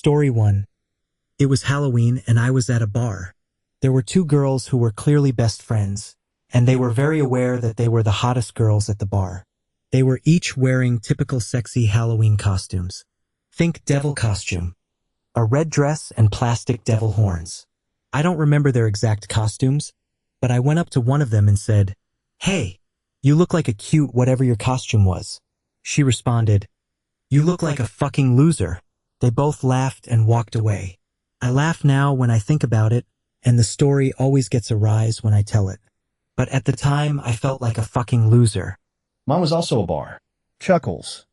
Story 1. It was Halloween and I was at a bar. There were two girls who were clearly best friends, and they were very aware that they were the hottest girls at the bar. They were each wearing typical sexy Halloween costumes. Think devil costume. A red dress and plastic devil horns. I don't remember their exact costumes, but I went up to one of them and said, "Hey, you look like a cute whatever your costume was." She responded, "You look like a fucking loser." They both laughed and walked away. I laugh now when I think about it, and the story always gets a rise when I tell it. But at the time, I felt like a fucking loser. Mine was also a bar. Chuckles.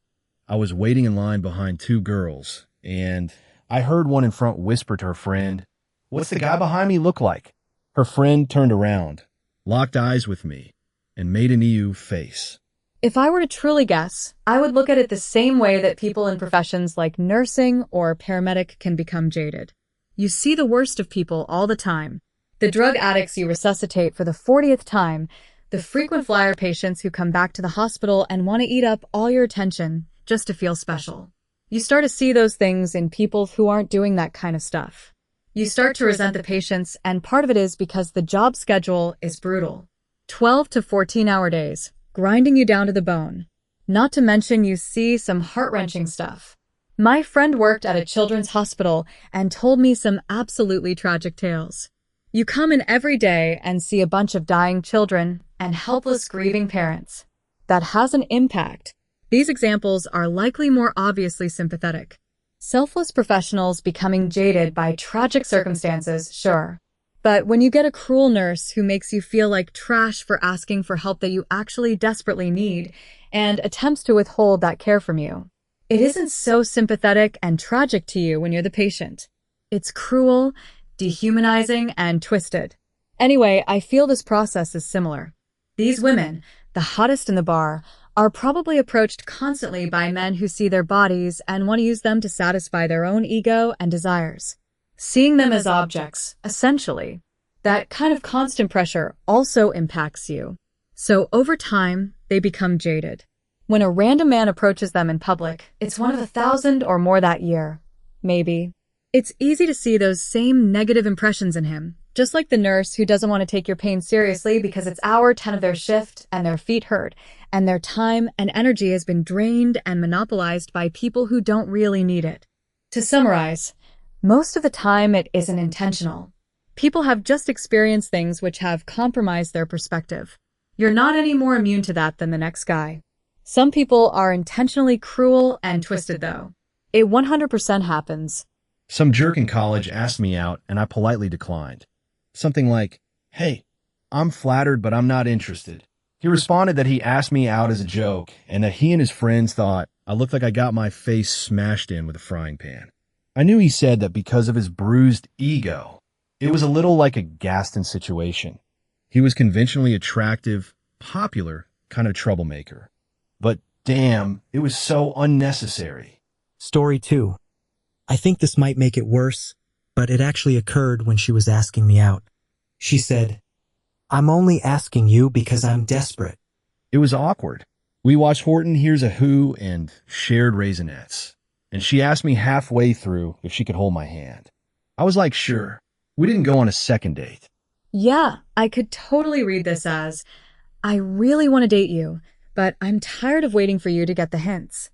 I was waiting in line behind two girls, and I heard one in front whisper to her friend, "What's the guy behind me look like?" Her friend turned around, locked eyes with me, and made an EU face. If I were to truly guess, I would look at it the same way that people in professions like nursing or paramedic can become jaded. You see the worst of people all the time. The drug addicts you resuscitate for the 40th time, the frequent flyer patients who come back to the hospital and want to eat up all your attention just to feel special. You start to see those things in people who aren't doing that kind of stuff. You start to resent the patients, and part of it is because the job schedule is brutal. 12 to 14-hour days, grinding you down to the bone. Not to mention you see some heart-wrenching stuff. My friend worked at a children's hospital and told me some absolutely tragic tales. You come in every day and see a bunch of dying children and helpless grieving parents. That has an impact. These examples are likely more obviously sympathetic. Selfless professionals becoming jaded by tragic circumstances, sure. But when you get a cruel nurse who makes you feel like trash for asking for help that you actually desperately need and attempts to withhold that care from you, it isn't so sympathetic and tragic to you when you're the patient. It's cruel, dehumanizing, and twisted. Anyway, I feel this process is similar. These women, the hottest in the bar, are probably approached constantly by men who see their bodies and want to use them to satisfy their own ego and desires. Seeing them as objects, essentially. That kind of constant pressure also impacts you. So over time, they become jaded. When a random man approaches them in public, it's one of 1,000 or more that year. Maybe. It's easy to see those same negative impressions in him, just like the nurse who doesn't want to take your pain seriously because it's hour 10 of their shift and their feet hurt, and their time and energy has been drained and monopolized by people who don't really need it. To summarize, most of the time it isn't intentional. People have just experienced things which have compromised their perspective. You're not any more immune to that than the next guy. Some people are intentionally cruel and twisted, though. It 100% happens. Some jerk in college asked me out, and I politely declined. Something like, "Hey, I'm flattered, but I'm not interested." He responded that he asked me out as a joke, and that he and his friends thought I looked like I got my face smashed in with a frying pan. I knew he said that because of his bruised ego. It was a little like a Gaston situation. He was conventionally attractive, popular, kind of troublemaker. But damn, it was so unnecessary. Story 2. I think this might make it worse, but it actually occurred when she was asking me out. She said, "I'm only asking you because I'm desperate." It was awkward. We watched Horton Hears a Who and shared Raisinets, and she asked me halfway through if she could hold my hand. I was like, sure. We didn't go on a second date. Yeah, I could totally read this as, I really want to date you, but I'm tired of waiting for you to get the hints.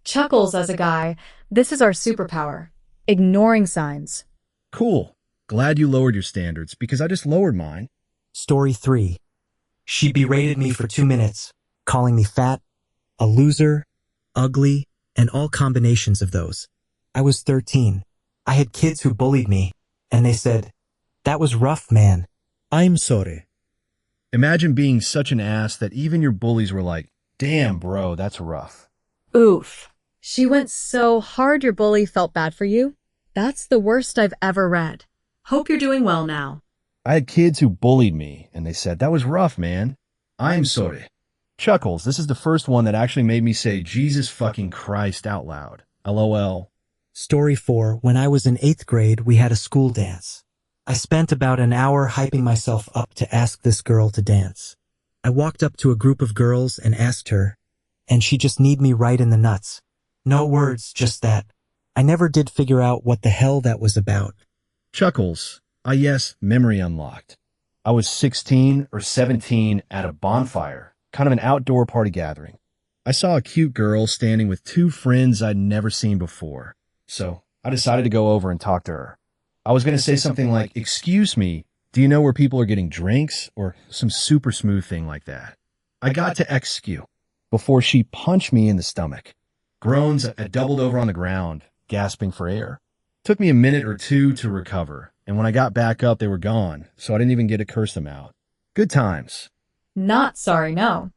Chuckles as a guy, this is our superpower. Ignoring signs. Cool. Glad you lowered your standards, because I just lowered mine. Story 3. She berated me for 2 minutes, calling me fat, a loser, ugly, and all combinations of those. I was 13. I had kids who bullied me, and they said, "That was rough, man. I'm sorry." Imagine being such an ass that even your bullies were like, "Damn, bro, that's rough." Oof. She went so hard your bully felt bad for you? That's the worst I've ever read. Hope you're doing well now. I had kids who bullied me, and they said, "That was rough, man. I'm sorry." Chuckles, this is the first one that actually made me say Jesus fucking Christ out loud. LOL. Story 4. When I was in 8th grade, we had a school dance. I spent about an hour hyping myself up to ask this girl to dance. I walked up to a group of girls and asked her, and she just kneed me right in the nuts. No words, just that. I never did figure out what the hell that was about. Chuckles. Yes, memory unlocked. I was 16 or 17 at a bonfire, kind of an outdoor party gathering. I saw a cute girl standing with two friends I'd never seen before, so I decided to go over and talk to her. I was going to say something like, "Excuse me, do you know where people are getting drinks?" or some super smooth thing like that. I got to XQ before she punched me in the stomach. Groans, I doubled over on the ground, gasping for air. Took me a minute or two to recover, and when I got back up, they were gone, so I didn't even get to curse them out. Good times. Not sorry, no.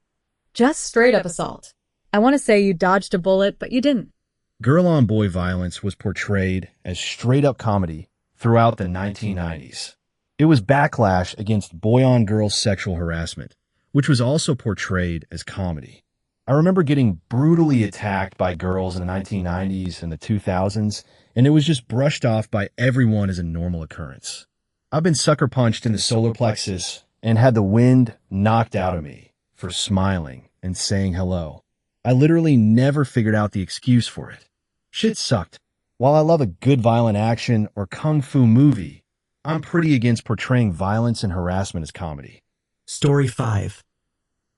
Just straight up assault. I want to say you dodged a bullet, but you didn't. Girl-on-boy violence was portrayed as straight-up comedy throughout the 1990s. It was backlash against boy-on-girl sexual harassment, which was also portrayed as comedy. I remember getting brutally attacked by girls in the 1990s and the 2000s, and it was just brushed off by everyone as a normal occurrence. I've been sucker punched in the solar plexus and had the wind knocked out of me for smiling and saying hello. I literally never figured out the excuse for it. Shit sucked. While I love a good violent action or kung fu movie, I'm pretty against portraying violence and harassment as comedy. Story 5.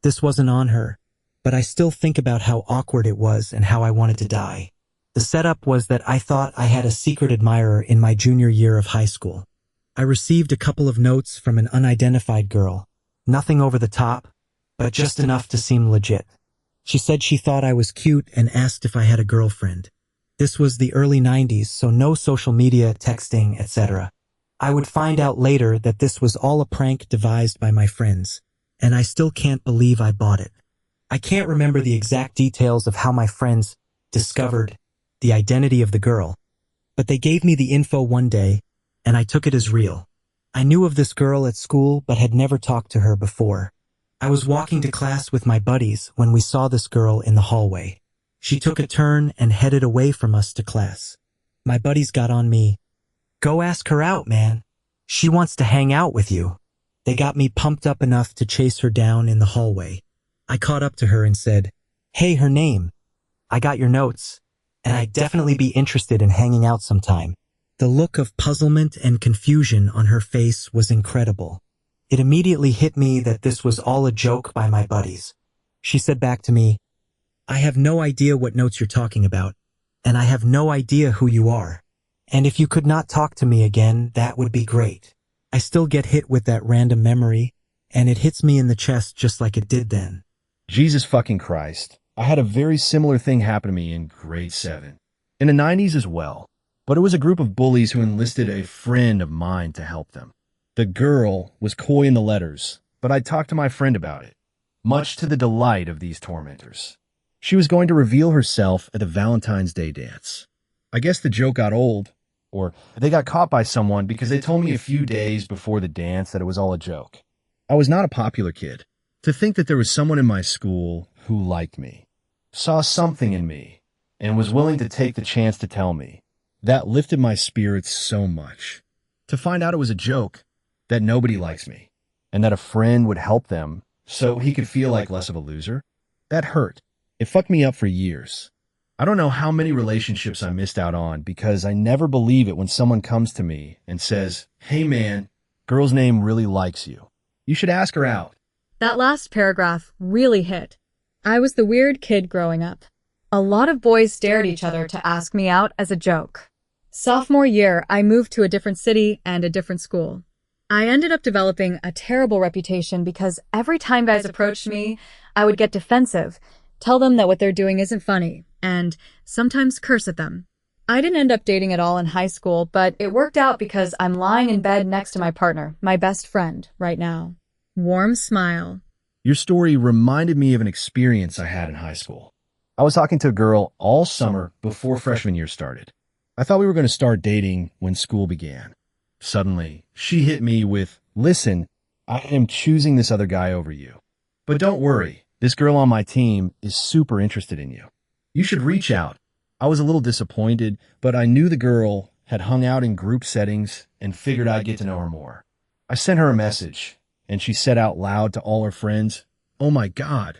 This wasn't on her, but I still think about how awkward it was and how I wanted to die. The setup was that I thought I had a secret admirer in my junior year of high school. I received a couple of notes from an unidentified girl. Nothing over the top, but just enough to seem legit. She said she thought I was cute and asked if I had a girlfriend. This was the early 90s, so no social media, texting, etc. I would find out later that this was all a prank devised by my friends, and I still can't believe I bought it. I can't remember the exact details of how my friends discovered the identity of the girl, but they gave me the info one day, and I took it as real. I knew of this girl at school, but had never talked to her before. I was walking to class with my buddies when we saw this girl in the hallway. She took a turn and headed away from us to class. My buddies got on me. "Go ask her out, man. She wants to hang out with you." They got me pumped up enough to chase her down in the hallway. I caught up to her and said, "Hey, her name. I got your notes, and I'd definitely be interested in hanging out sometime." The look of puzzlement and confusion on her face was incredible. It immediately hit me that this was all a joke by my buddies. She said back to me, "I have no idea what notes you're talking about, and I have no idea who you are. And if you could not talk to me again, that would be great." I still get hit with that random memory, and it hits me in the chest just like it did then. Jesus fucking Christ. I had a very similar thing happen to me in grade 7. In the 90s as well, but it was a group of bullies who enlisted a friend of mine to help them. The girl was coy in the letters, but I talked to my friend about it, much to the delight of these tormentors. She was going to reveal herself at the Valentine's Day dance. I guess the joke got old, or they got caught by someone because they told me a few days before the dance that it was all a joke. I was not a popular kid. To think that there was someone in my school who liked me, saw something in me, and was willing to take the chance to tell me, that lifted my spirits so much. To find out it was a joke, that nobody likes me, and that a friend would help them so he could feel like less of a loser, that hurt. It fucked me up for years. I don't know how many relationships I missed out on because I never believe it when someone comes to me and says, "Hey man, girl's name really likes you. You should ask her out." That last paragraph really hit. I was the weird kid growing up. A lot of boys stared at each other to ask me out as a joke. Sophomore year, I moved to a different city and a different school. I ended up developing a terrible reputation because every time guys approached me, I would get defensive, tell them that what they're doing isn't funny, and sometimes curse at them. I didn't end up dating at all in high school, but it worked out because I'm lying in bed next to my partner, my best friend, right now. Warm smile. Your story reminded me of an experience I had in high school. I was talking to a girl all summer before freshman year started. I thought we were going to start dating when school began. Suddenly, she hit me with, "Listen, I am choosing this other guy over you. But don't worry, this girl on my team is super interested in you. You should reach out." I was a little disappointed, but I knew the girl had hung out in group settings and figured I'd get to know her more. I sent her a message, and she said out loud to all her friends, "Oh my God,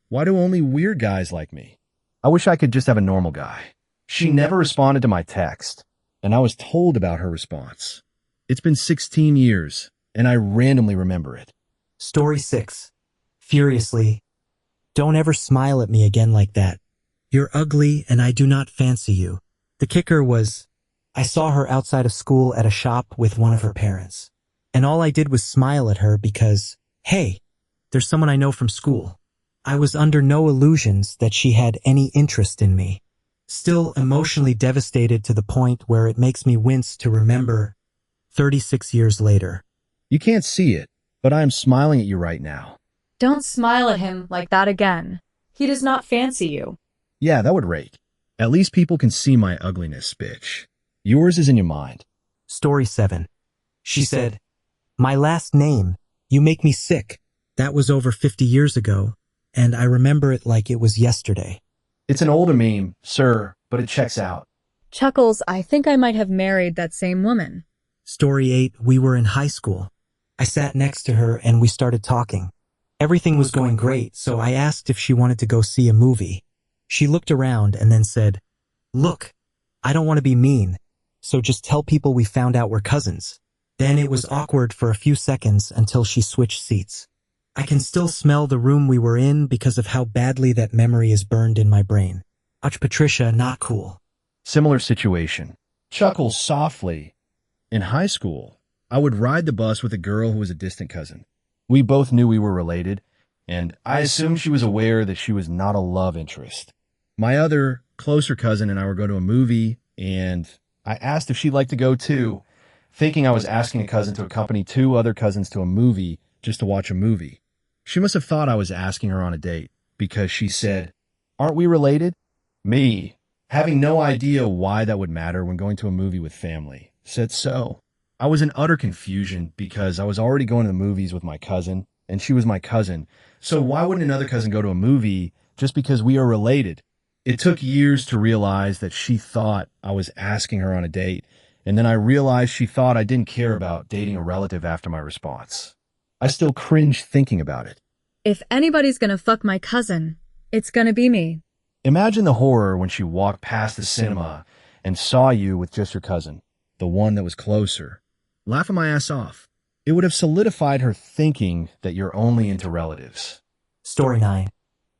why do only weird guys like me? I wish I could just have a normal guy." She never responded to my text, and I was told about her response. It's been 16 years, and I randomly remember it. Story 6. Furiously. Don't ever smile at me again like that. You're ugly and I do not fancy you. The kicker was, I saw her outside of school at a shop with one of her parents. And all I did was smile at her because, hey, there's someone I know from school. I was under no illusions that she had any interest in me. Still emotionally devastated to the point where it makes me wince to remember 36 years later. You can't see it, but I am smiling at you right now. Don't smile at him like that again. He does not fancy you. Yeah, that would rake. At least people can see my ugliness, bitch. Yours is in your mind. Story 7. She said, my last name, you make me sick. That was over 50 years ago, and I remember it like it was yesterday. It's an older meme, sir, but it checks out. Chuckles, I think I might have married that same woman. Story 8. We were in high school. I sat next to her and we started talking. Everything was going great, so I asked if she wanted to go see a movie. She looked around and then said, look, I don't want to be mean, so just tell people we found out we're cousins. Then it was awkward for a few seconds until she switched seats. I can still smell the room we were in because of how badly that memory is burned in my brain. Ouch, Patricia, not cool. Similar situation. Chuckles softly. In high school, I would ride the bus with a girl who was a distant cousin. We both knew we were related, and I assumed she was aware that she was not a love interest. My other, closer cousin and I were going to a movie, and I asked if she'd like to go too, thinking I was asking a cousin to accompany two other cousins to a movie just to watch a movie. She must have thought I was asking her on a date, because she said, aren't we related? Me, having no idea why that would matter when going to a movie with family, said so. I was in utter confusion because I was already going to the movies with my cousin, and she was my cousin. So why wouldn't another cousin go to a movie just because we are related? It took years to realize that she thought I was asking her on a date, and then I realized she thought I didn't care about dating a relative after my response. I still cringe thinking about it. If anybody's gonna fuck my cousin, it's gonna be me. Imagine the horror when she walked past the cinema and saw you with just your cousin, the one that was closer. Laughing my ass off. It would have solidified her thinking that you're only into relatives. Story 9.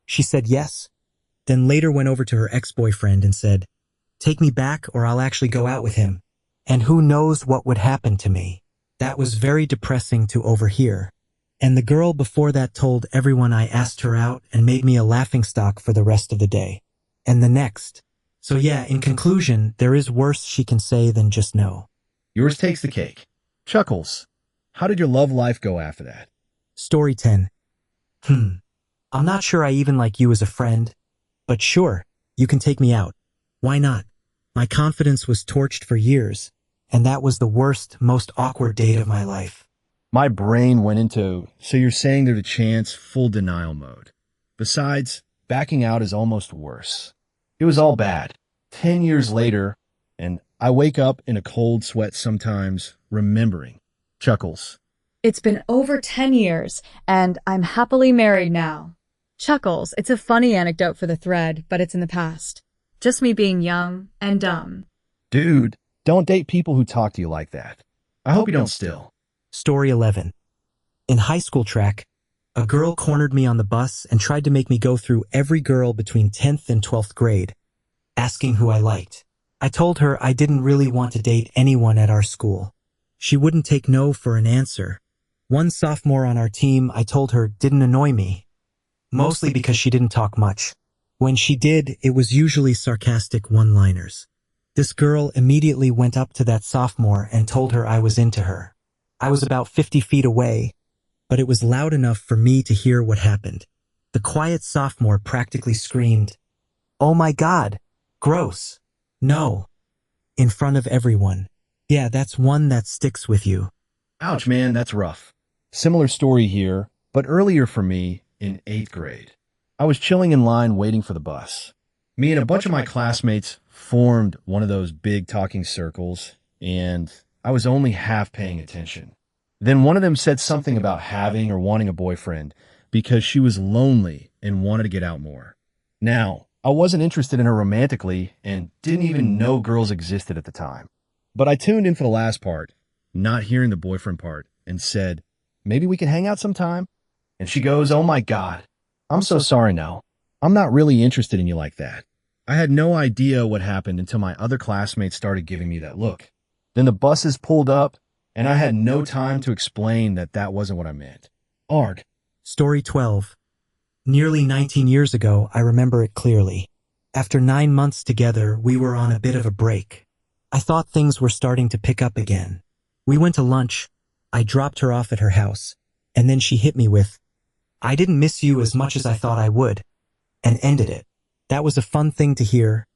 She said yes, then later went over to her ex-boyfriend and said, take me back or I'll actually go out with him. And who knows what would happen to me. That was very depressing to overhear. And the girl before that told everyone I asked her out and made me a laughingstock for the rest of the day. And the next. So yeah, in conclusion, there is worse she can say than just no. Yours takes the cake. Chuckles, how did your love life go after that? Story 10. I'm not sure I even like you as a friend, but sure, you can take me out. Why not? My confidence was torched for years, and that was the worst, most awkward date of my life. My brain went into, so you're saying there's a chance, full denial mode. Besides, backing out is almost worse. It was all bad. 10 years later, and I wake up in a cold sweat sometimes, remembering. Chuckles. It's been over 10 years, and I'm happily married now. Chuckles, it's a funny anecdote for the thread, but it's in the past. Just me being young and dumb. Dude, don't date people who talk to you like that. I hope you don't still. Story 11. In high school track, a girl cornered me on the bus and tried to make me go through every girl between 10th and 12th grade, asking who I liked. I told her I didn't really want to date anyone at our school. She wouldn't take no for an answer. One sophomore on our team I told her didn't annoy me, mostly because she didn't talk much. When she did, it was usually sarcastic one-liners. This girl immediately went up to that sophomore and told her I was into her. I was about 50 feet away, but it was loud enough for me to hear what happened. The quiet sophomore practically screamed, "Oh my God, gross. No." In front of everyone. Yeah, that's one that sticks with you. Ouch, man, that's rough. Similar story here, but earlier for me, in 8th grade. I was chilling in line waiting for the bus. Me and a bunch of my classmates formed one of those big talking circles, and I was only half paying attention. Then one of them said something about having or wanting a boyfriend because she was lonely and wanted to get out more. Now, I wasn't interested in her romantically and didn't even know girls existed at the time. But I tuned in for the last part, not hearing the boyfriend part, and said, maybe we can hang out sometime? And she goes, oh my God, I'm so sorry now. I'm not really interested in you like that. I had no idea what happened until my other classmates started giving me that look. Then the buses pulled up, and I had no time to explain that that wasn't what I meant. Art. Story 12. Nearly 19 years ago, I remember it clearly. After 9 months together, we were on a bit of a break. I thought things were starting to pick up again. We went to lunch. I dropped her off at her house, and then she hit me with, I didn't miss you as much as I thought I would, and ended it. That was a fun thing to hear,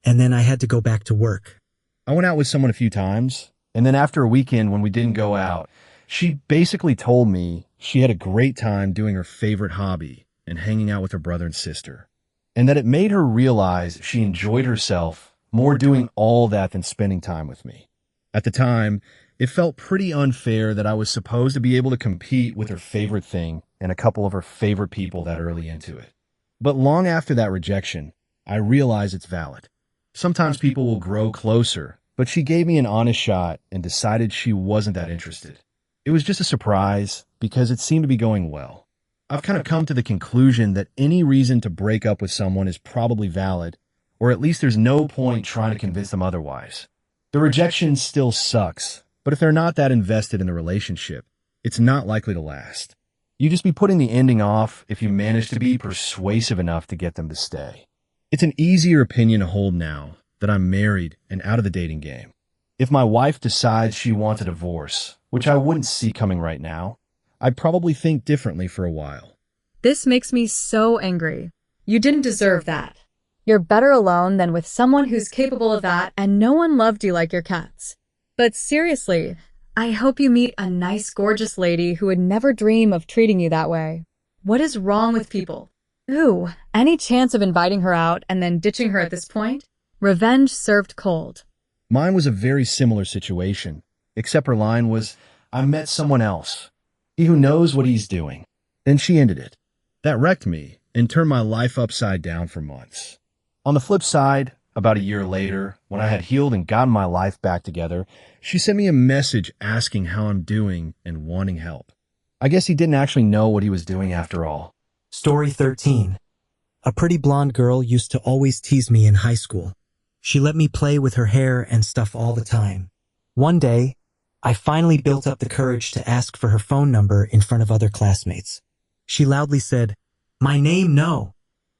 and then I had to go back to work. I went out with someone a few times, and then after a weekend when we didn't go out, she basically told me she had a great time doing her favorite hobby and hanging out with her brother and sister, and that it made her realize she enjoyed herself more doing all that than spending time with me. At the time, it felt pretty unfair that I was supposed to be able to compete with her favorite thing and a couple of her favorite people that early into it. But long after that rejection, I realize it's valid. Sometimes people will grow closer, but she gave me an honest shot and decided she wasn't that interested. It was just a surprise because it seemed to be going well. I've kind of come to the conclusion that any reason to break up with someone is probably valid, or at least there's no point trying to convince them otherwise. The rejection still sucks, but if they're not that invested in the relationship, it's not likely to last. You just be putting the ending off if you manage to be persuasive enough to get them to stay. It's an easier opinion to hold now that I'm married and out of the dating game. If my wife decides she wants a divorce, which I wouldn't see coming right now, I'd probably think differently for a while. This makes me so angry. You didn't deserve that. You're better alone than with someone who's capable of that, and no one loved you like your cats. But seriously, I hope you meet a nice, gorgeous lady who would never dream of treating you that way. What is wrong with people? Ooh, any chance of inviting her out and then ditching her at this point? Revenge served cold. Mine was a very similar situation, except her line was, I met someone else. He who knows what he's doing. Then she ended it. That wrecked me and turned my life upside down for months. On the flip side, about a year later, when I had healed and gotten my life back together, she sent me a message asking how I'm doing and wanting help. I guess he didn't actually know what he was doing after all. Story 13. A pretty blonde girl used to always tease me in high school. She let me play with her hair and stuff all the time. One day, I finally built up the courage to ask for her phone number in front of other classmates. She loudly said, "My name, no,"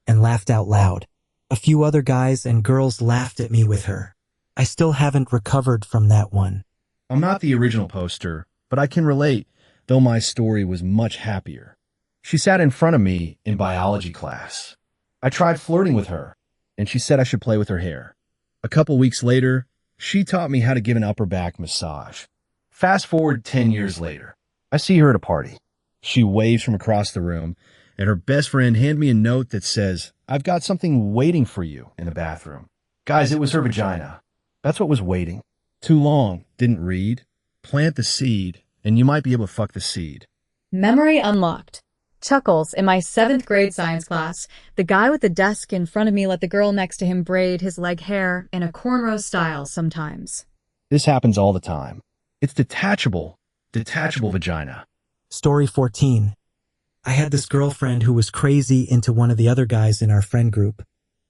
and laughed out loud. A few other guys and girls laughed at me with her. I still haven't recovered from that one. I'm not the original poster, but I can relate, though my story was much happier. She sat in front of me in biology class. I tried flirting with her, and she said I should play with her hair. A couple weeks later, she taught me how to give an upper back massage. Fast forward 10 years later, I see her at a party. She waves from across the room, and her best friend handed me a note that says, I've got something waiting for you in the bathroom. Guys, it was her vagina. That's what was waiting. Too long, didn't read. Plant the seed, and you might be able to fuck the seed. Memory unlocked. Chuckles, in my 7th grade science class, the guy with the desk in front of me let the girl next to him braid his leg hair in a cornrow style sometimes. This happens all the time. It's detachable vagina. Story 14. I had this girlfriend who was crazy into one of the other guys in our friend group,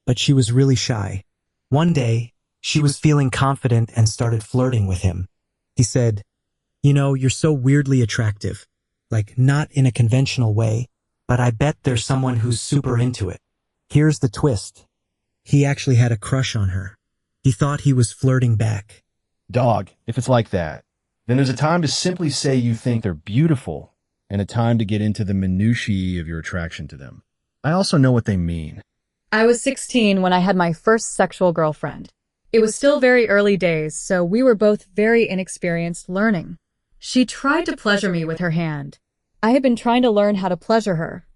but she was really shy. One day, she was feeling confident and started flirting with him. He said, "You know, you're so weirdly attractive. Like, not in a conventional way, but I bet there's someone who's super into it." Here's the twist. He actually had a crush on her. He thought he was flirting back. Dog, if it's like that, then there's a time to simply say you think they're beautiful and a time to get into the minutiae of your attraction to them. I also know what they mean. I was 16 when I had my first sexual girlfriend. It was still very early days, so we were both very inexperienced learning. She tried to pleasure me with her hand. I had been trying to learn how to pleasure her.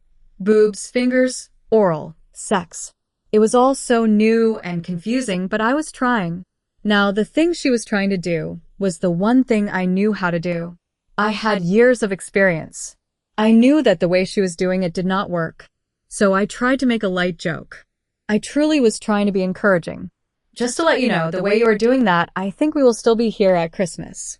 Boobs, fingers, oral, sex. It was all so new and confusing, but I was trying. Now, the thing she was trying to do was the one thing I knew how to do. I had years of experience. I knew that the way she was doing it did not work, so I tried to make a light joke. I truly was trying to be encouraging. Just to let you know, the way you are doing that, I think we will still be here at Christmas.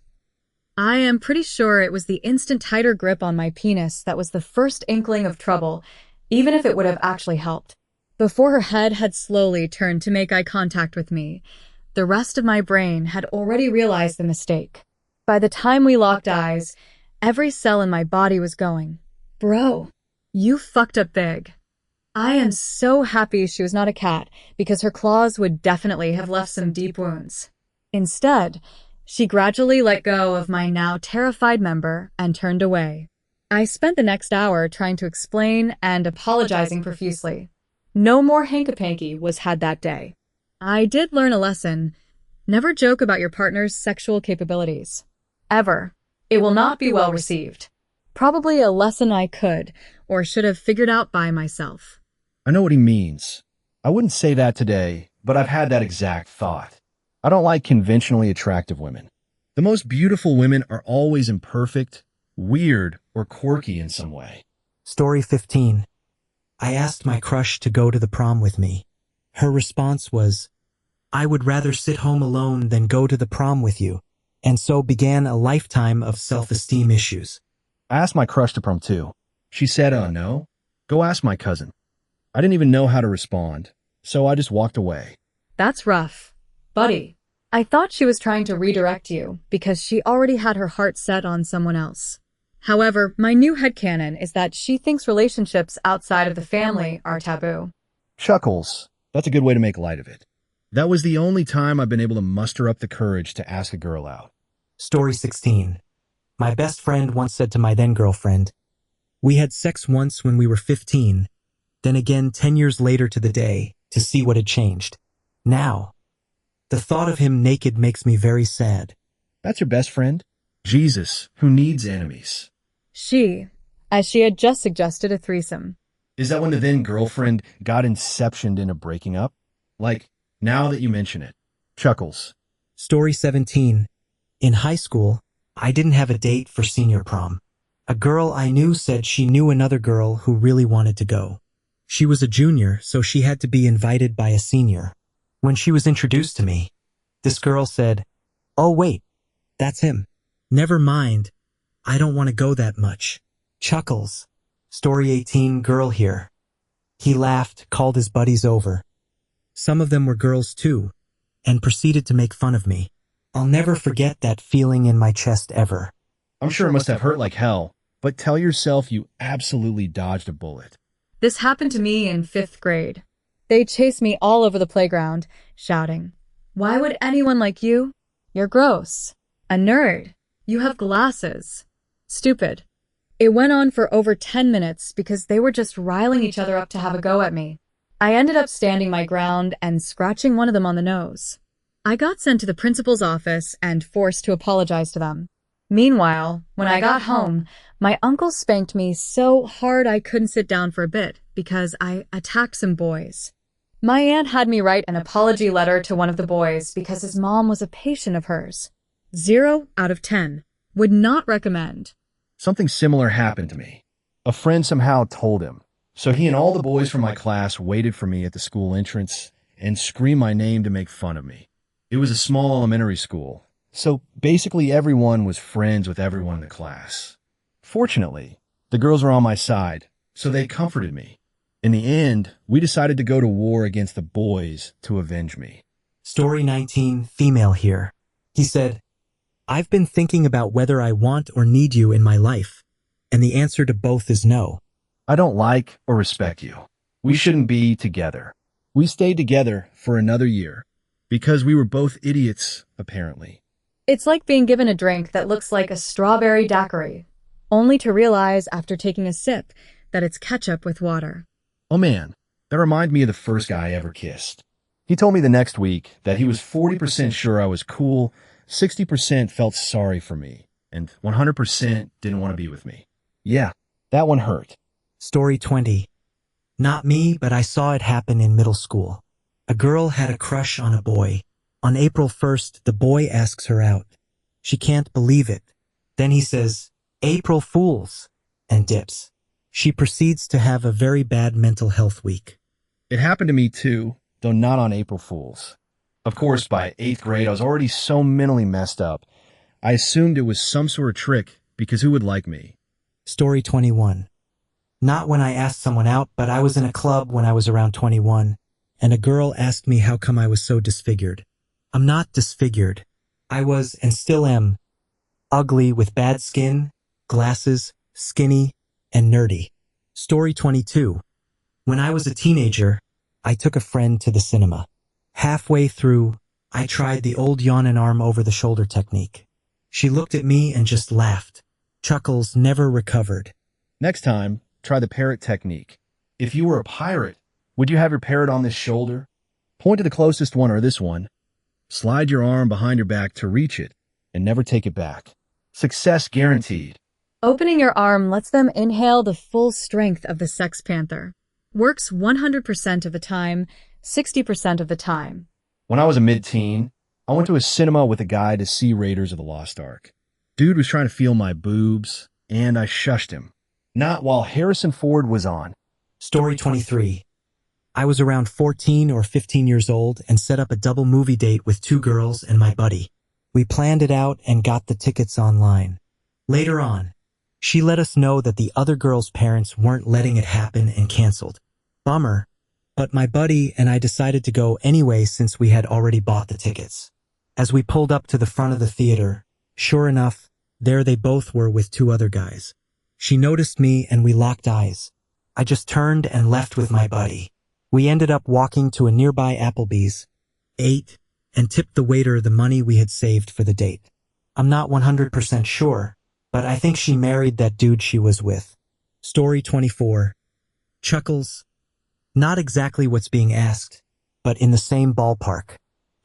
I am pretty sure it was the instant tighter grip on my penis that was the first inkling of trouble, even if it would have actually helped. Before her head had slowly turned to make eye contact with me, the rest of my brain had already realized the mistake. By the time we locked eyes, every cell in my body was going, "Bro, you fucked up big." I am so happy she was not a cat because her claws would definitely have left some deep wounds. Instead, she gradually let go of my now terrified member and turned away. I spent the next hour trying to explain and apologizing profusely. No more hanky-panky was had that day. I did learn a lesson. Never joke about your partner's sexual capabilities. Ever. It will not be well received. Probably a lesson I could or should have figured out by myself. I know what he means. I wouldn't say that today, but I've had that exact thought. I don't like conventionally attractive women. The most beautiful women are always imperfect, weird, or quirky in some way. Story 15. I asked my crush to go to the prom with me. Her response was, "I would rather sit home alone than go to the prom with you," and so began a lifetime of self-esteem issues. I asked my crush to prom too. She said, no. Go ask my cousin. I didn't even know how to respond, so I just walked away. That's rough. Buddy, I thought she was trying to redirect you because she already had her heart set on someone else. However, my new headcanon is that she thinks relationships outside of the family are taboo. Chuckles. That's a good way to make light of it. That was the only time I've been able to muster up the courage to ask a girl out. Story 16. My best friend once said to my then-girlfriend, "We had sex once when we were 15, then again 10 years later to the day, to see what had changed. Now, the thought of him naked makes me very sad." That's your best friend? Jesus, who needs enemies? She, as she had just suggested a threesome. Is that when the then-girlfriend got inceptioned into breaking up? Like, now that you mention it. Chuckles. Story 17. In high school, I didn't have a date for senior prom. A girl I knew said she knew another girl who really wanted to go. She was a junior, so she had to be invited by a senior. When she was introduced to me, this girl said, "Oh wait, that's him. Never mind. I don't want to go that much." Chuckles. Story 18. Girl here. He laughed, called his buddies over. Some of them were girls too, and proceeded to make fun of me. I'll never forget that feeling in my chest ever. I'm sure it must have hurt like hell, but tell yourself you absolutely dodged a bullet. This happened to me in 5th grade. They chased me all over the playground, shouting, "Why would anyone like you? You're gross. A nerd. You have glasses. Stupid." It went on for over 10 minutes because they were just riling each other up to have a go at me. I ended up standing my ground and scratching one of them on the nose. I got sent to the principal's office and forced to apologize to them. Meanwhile, when I got home, my uncle spanked me so hard I couldn't sit down for a bit because I attacked some boys. My aunt had me write an apology letter to one of the boys because his mom was a patient of hers. 0 out of 10. Would not recommend. Something similar happened to me. A friend somehow told him. So he and all the boys from my class waited for me at the school entrance and screamed my name to make fun of me. It was a small elementary school, so basically everyone was friends with everyone in the class. Fortunately, the girls were on my side, so they comforted me. In the end, we decided to go to war against the boys to avenge me. Story 19. Female here. He said, "I've been thinking about whether I want or need you in my life, and the answer to both is no." I don't like or respect you. We shouldn't be together. We stayed together for another year because we were both idiots, apparently. It's like being given a drink that looks like a strawberry daiquiri, only to realize after taking a sip that it's ketchup with water. Oh man, that reminded me of the first guy I ever kissed. He told me the next week that he was 40% sure I was cool, 60% felt sorry for me, and 100% didn't want to be with me. Yeah, that one hurt. Story 20. Not me, but I saw it happen in middle school. A girl had a crush on a boy. On April 1st, the boy asks her out. She can't believe it. Then he says, "April Fools," and dips. She proceeds to have a very bad mental health week. It happened to me too, though not on April Fools. Of course, by 8th grade, I was already so mentally messed up. I assumed it was some sort of trick because who would like me? Story 21. Not when I asked someone out, but I was in a club when I was around 21, and a girl asked me how come I was so disfigured. I'm not disfigured. I was, and still am, ugly with bad skin, glasses, skinny, and nerdy. Story 22. When I was a teenager, I took a friend to the cinema. Halfway through, I tried the old yawn and arm over the shoulder technique. She looked at me and just laughed. Chuckles never recovered. Next time, try the parrot technique. If you were a pirate, would you have your parrot on this shoulder? Point to the closest one or this one. Slide your arm behind your back to reach it and never take it back. Success guaranteed. Opening your arm lets them inhale the full strength of the Sex Panther. Works 100% of the time, 60% of the time. When I was a mid-teen, I went to a cinema with a guy to see Raiders of the Lost Ark. Dude was trying to feel my boobs, and I shushed him. Not while Harrison Ford was on. Story 23. I was around 14 or 15 years old and set up a double movie date with two girls and my buddy. We planned it out and got the tickets online. Later on, she let us know that the other girl's parents weren't letting it happen and canceled. Bummer, but my buddy and I decided to go anyway since we had already bought the tickets. As we pulled up to the front of the theater, sure enough, there they both were with two other guys. She noticed me and we locked eyes. I just turned and left with my buddy. We ended up walking to a nearby Applebee's, ate, and tipped the waiter the money we had saved for the date. I'm not 100% sure, but I think she married that dude she was with. Story 24. Chuckles. Not exactly what's being asked, but in the same ballpark.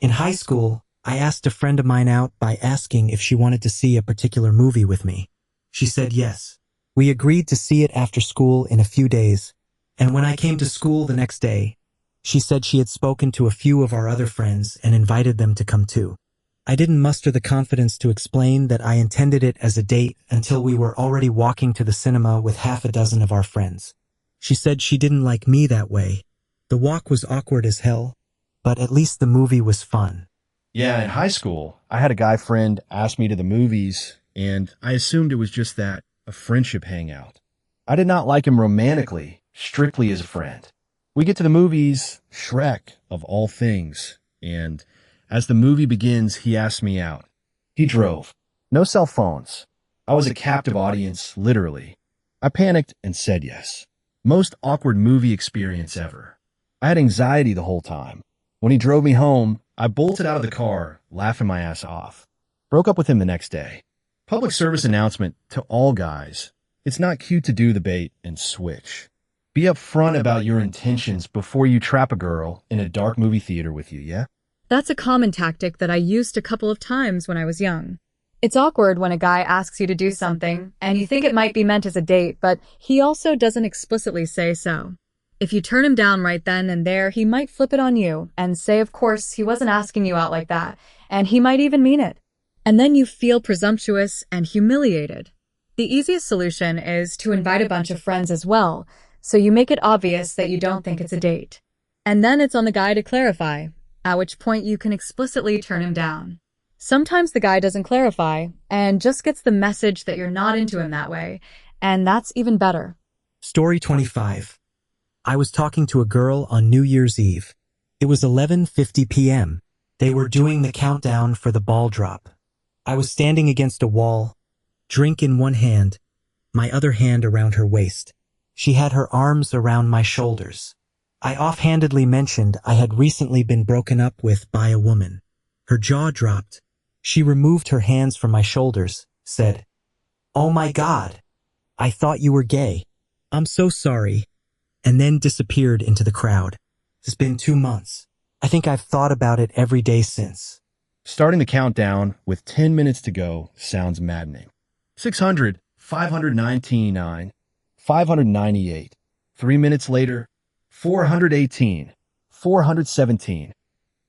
In high school, I asked a friend of mine out by asking if she wanted to see a particular movie with me. She said yes. We agreed to see it after school in a few days, and when I came to school the next day, she said she had spoken to a few of our other friends and invited them to come too. I didn't muster the confidence to explain that I intended it as a date until we were already walking to the cinema with half a dozen of our friends. She said she didn't like me that way. The walk was awkward as hell, but at least the movie was fun. Yeah, in high school, I had a guy friend ask me to the movies, and I assumed it was just that, a friendship hangout. I did not like him romantically, strictly as a friend. We get to the movies, Shrek, of all things, and as the movie begins, he asks me out. He drove. No cell phones. I was a captive audience, literally. I panicked and said yes. Most awkward movie experience ever. I had anxiety the whole time. When he drove me home, I bolted out of the car, laughing my ass off. Broke up with him the next day. Public service announcement to all guys. It's not cute to do the bait and switch. Be upfront about your intentions before you trap a girl in a dark movie theater with you, yeah? That's a common tactic that I used a couple of times when I was young. It's awkward when a guy asks you to do something, and you think it might be meant as a date, but he also doesn't explicitly say so. If you turn him down right then and there, he might flip it on you and say, of course, he wasn't asking you out like that, and he might even mean it. And then you feel presumptuous and humiliated. The easiest solution is to invite a bunch of friends as well, so you make it obvious that you don't think it's a date. And then it's on the guy to clarify, at which point you can explicitly turn him down. Sometimes the guy doesn't clarify and just gets the message that you're not into him that way, and that's even better. Story 25. I was talking to a girl on New Year's Eve. It was 11:50 p.m. They were doing the countdown for the ball drop. I was standing against a wall, drink in one hand, my other hand around her waist. She had her arms around my shoulders. I offhandedly mentioned I had recently been broken up with by a woman. Her jaw dropped. She removed her hands from my shoulders, said, "Oh my God, I thought you were gay. I'm so sorry," and then disappeared into the crowd. It's been 2 months. I think I've thought about it every day since. Starting the countdown with 10 minutes to go sounds maddening. 600, 599, 598. 3 minutes later, 418, 417.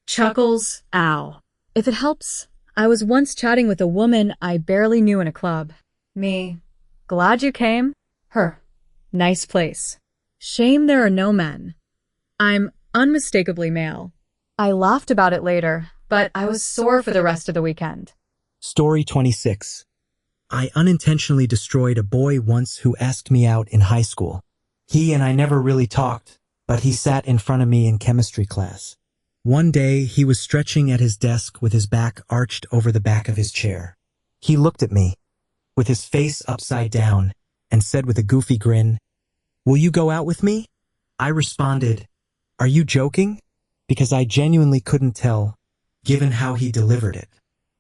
Chuckles, ow. If it helps, I was once chatting with a woman I barely knew in a club. Me, glad you came. Her, nice place. Shame there are no men. I'm unmistakably male. I laughed about it later, but I was sore for the rest of the weekend. Story 26. I unintentionally destroyed a boy once who asked me out in high school. He and I never really talked, but he sat in front of me in chemistry class. One day, he was stretching at his desk with his back arched over the back of his chair. He looked at me, with his face upside down, and said with a goofy grin, "Will you go out with me?" I responded, "Are you joking?" Because I genuinely couldn't tell, given how he delivered it.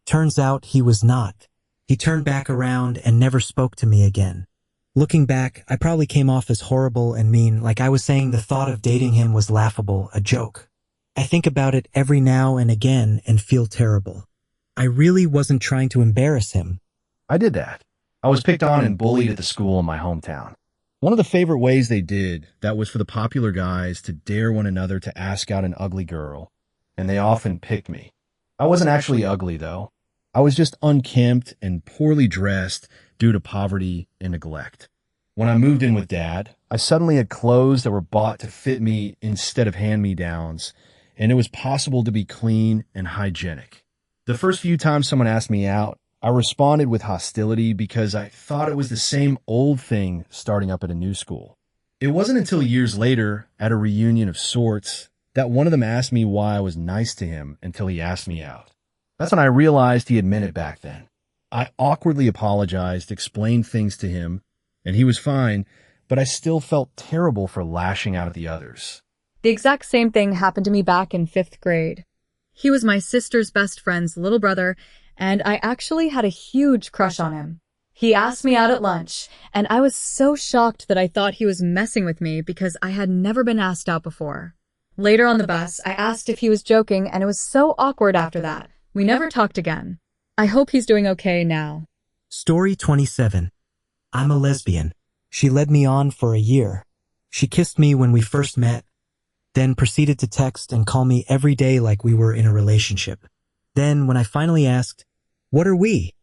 Turns out he was not. He turned back around and never spoke to me again. Looking back, I probably came off as horrible and mean, like I was saying the thought of dating him was laughable, a joke. I think about it every now and again and feel terrible. I really wasn't trying to embarrass him. I did that. I was picked on and bullied at the school in my hometown. One of the favorite ways they did that was for the popular guys to dare one another to ask out an ugly girl, and they often picked me. I wasn't actually ugly, though. I was just unkempt and poorly dressed due to poverty and neglect. When I moved in with Dad, I suddenly had clothes that were bought to fit me instead of hand-me-downs, and it was possible to be clean and hygienic. The first few times someone asked me out, I responded with hostility because I thought it was the same old thing starting up at a new school. It wasn't until years later, at a reunion of sorts, that one of them asked me why I was nice to him until he asked me out. That's when I realized he had meant it back then. I awkwardly apologized, explained things to him, and he was fine, but I still felt terrible for lashing out at the others. The exact same thing happened to me back in 5th grade. He was my sister's best friend's little brother, and I actually had a huge crush on him. He asked me out at lunch, and I was so shocked that I thought he was messing with me because I had never been asked out before. Later on the bus, I asked if he was joking, and it was so awkward after that. We never talked again. I hope he's doing okay now. Story 27. I'm a lesbian. She led me on for a year. She kissed me when we first met, then proceeded to text and call me every day like we were in a relationship. Then, when I finally asked, "What are we?"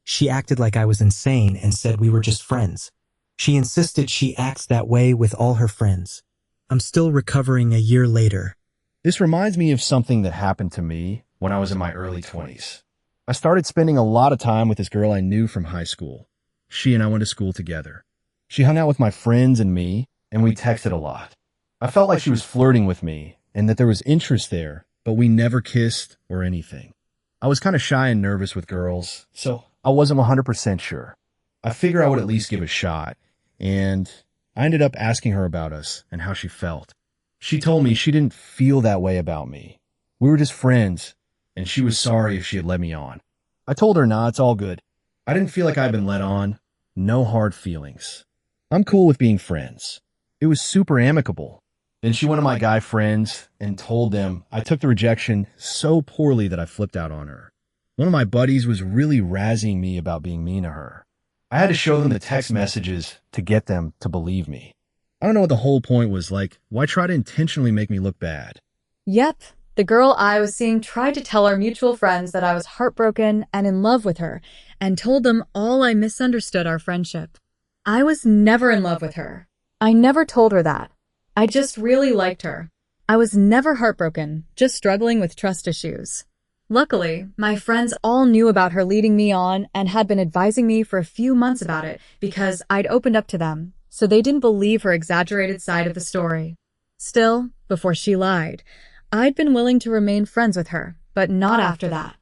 she acted like I was insane and said we were just friends. She insisted she acts that way with all her friends. I'm still recovering a year later. This reminds me of something that happened to me when I was in my early 20s. I started spending a lot of time with this girl I knew from high school. She and I went to school together. She hung out with my friends and me, and we texted a lot. I felt like she was flirting with me and that there was interest there, but we never kissed or anything. I was kind of shy and nervous with girls, so I wasn't 100% sure. I figured I would at least give it a shot, and I ended up asking her about us and how she felt. She told me she didn't feel that way about me. We were just friends, and she was sorry if she had led me on. I told her, nah, it's all good. I didn't feel like I'd been led on. No hard feelings. I'm cool with being friends. It was super amicable. Then she went to my guy friends and told them I took the rejection so poorly that I flipped out on her. One of my buddies was really razzing me about being mean to her. I had to show them the text messages to get them to believe me. I don't know what the whole point was, like, why try to intentionally make me look bad? Yep, the girl I was seeing tried to tell our mutual friends that I was heartbroken and in love with her, and told them all I misunderstood our friendship. I was never in love with her. I never told her that. I just really liked her. I was never heartbroken, just struggling with trust issues. Luckily, my friends all knew about her leading me on and had been advising me for a few months about it because I'd opened up to them, so they didn't believe her exaggerated side of the story. Still, before she lied, I'd been willing to remain friends with her, but not after that.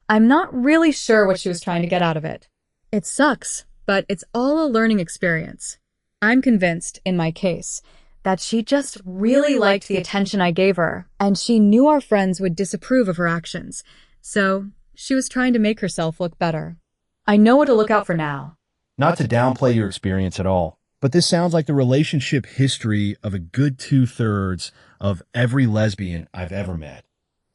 I'm not really sure what she was trying to get out of it. It sucks, but it's all a learning experience. I'm convinced, in my case, that she just really liked the attention I gave her, and she knew our friends would disapprove of her actions, so she was trying to make herself look better. I know what to look out for now. Not to downplay your experience at all, but this sounds like the relationship history of a good 2/3 of every lesbian I've ever met.